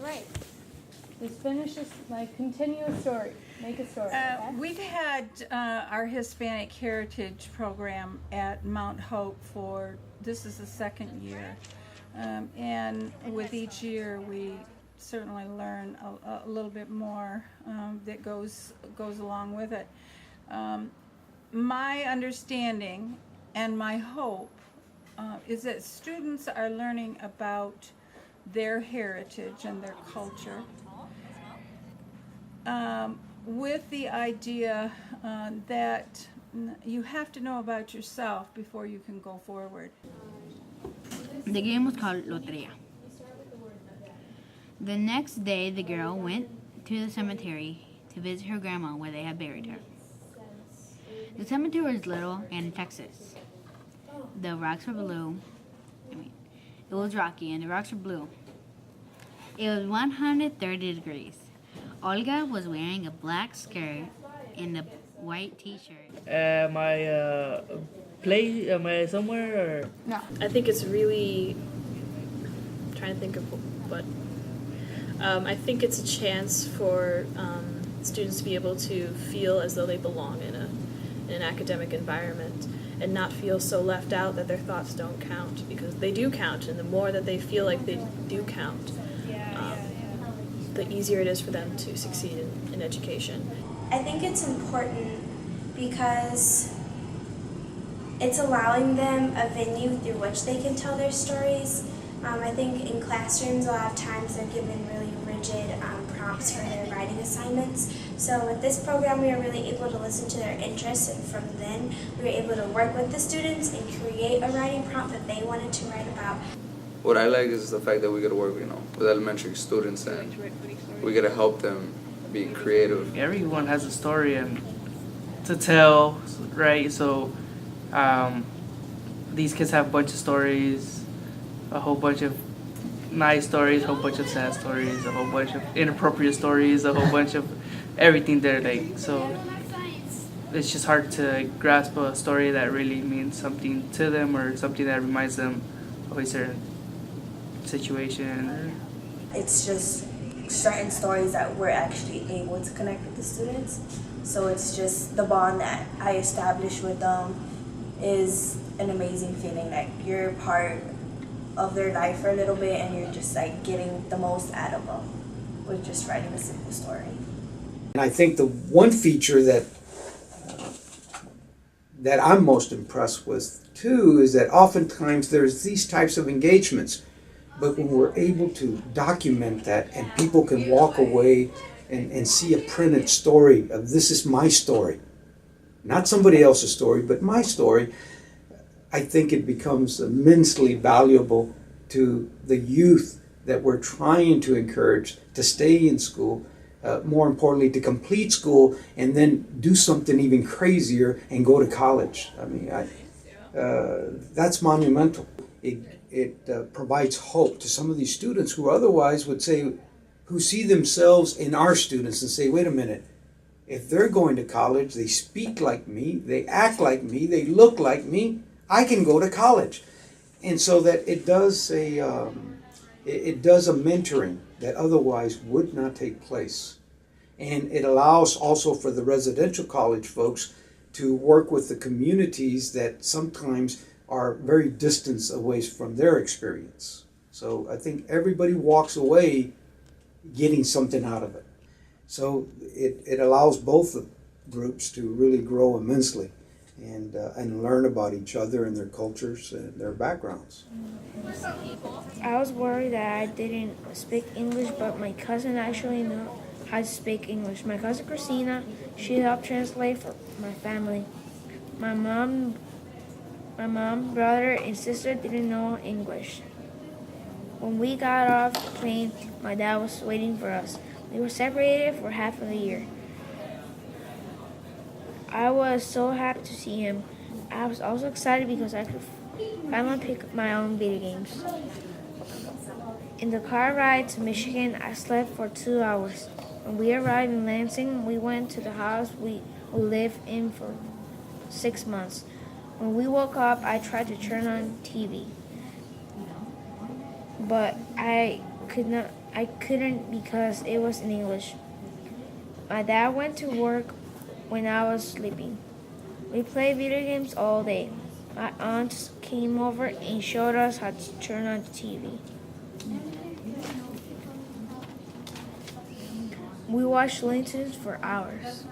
write. Just finish this, like, continue a story. Make a story. Okay? We've had our Hispanic Heritage program at Mount Hope this is the second year. And with each year, we certainly learn a little bit more that goes along with it. My understanding and my hope is that students are learning about their heritage and their culture with the idea that you have to know about yourself before you can go forward. The game was called Loteria. The next day, the girl went to the cemetery to visit her grandma where they had buried her. The cemetery was little and in Texas. The rocks were blue. It was rocky and the rocks were blue. It was 130 degrees. Olga was wearing a black skirt and a white t-shirt. Am I somewhere or? No. I think it's really, I'm trying to think of what, I think it's a chance for students to be able to feel as though they belong in an academic environment and not feel so left out that their thoughts don't count, because they do count, and the more that they feel like they do count, the easier it is for them to succeed in education. I think it's important because it's allowing them a venue through which they can tell their stories. I think in classrooms a lot of times they're given really rigid prompts for their writing assignments. So with this program we are really able to listen to their interests, and from then we were able to work with the students and create a writing prompt that they wanted to write about. What I like is the fact that we get to work, with elementary students, and we get to help them be creative. Everyone has a story and to tell, right? So these kids have a bunch of stories, a whole bunch of nice stories, a whole bunch of sad stories, a whole bunch of inappropriate stories, a whole bunch of everything there. Like, so it's just hard to grasp a story that really means something to them or something that reminds them of a certain situation. It's just certain stories that we're actually able to connect with the students. So it's just the bond that I established with them is an amazing feeling, that you're part of their life for a little bit and you're just like getting the most out of them with just writing a simple story. And I think the one feature that I'm most impressed with too is that oftentimes there's these types of engagements, but when we're able to document that and people can walk away and see a printed story of this is my story, not somebody else's story, but my story, I think it becomes immensely valuable to the youth that we're trying to encourage to stay in school, more importantly to complete school and then do something even crazier and go to college. I mean, that's monumental. It provides hope to some of these students who otherwise would say, who see themselves in our students and say, wait a minute, if they're going to college, they speak like me, they act like me, they look like me, I can go to college. And so that it does a mentoring that otherwise would not take place. And it allows also for the residential college folks to work with the communities that sometimes are very distant away from their experience. So I think everybody walks away getting something out of it. So it allows both groups to really grow immensely and learn about each other and their cultures and their backgrounds. I was worried that I didn't speak English, but my cousin actually knew how to speak English. My cousin Christina, she helped translate for my family. My mom, brother, and sister didn't know English. When we got off the plane, my dad was waiting for us. We were separated for half of the year. I was so happy to see him. I was also excited because I could finally pick up my own video games. In the car ride to Michigan, I slept for 2 hours. When we arrived in Lansing, we went to the house we lived in for 6 months. When we woke up, I tried to turn on TV, but I could not I couldn't because it was in English. My dad went to work when I was sleeping. We played video games all day. My aunts came over and showed us how to turn on the TV. We watched Lansing for hours.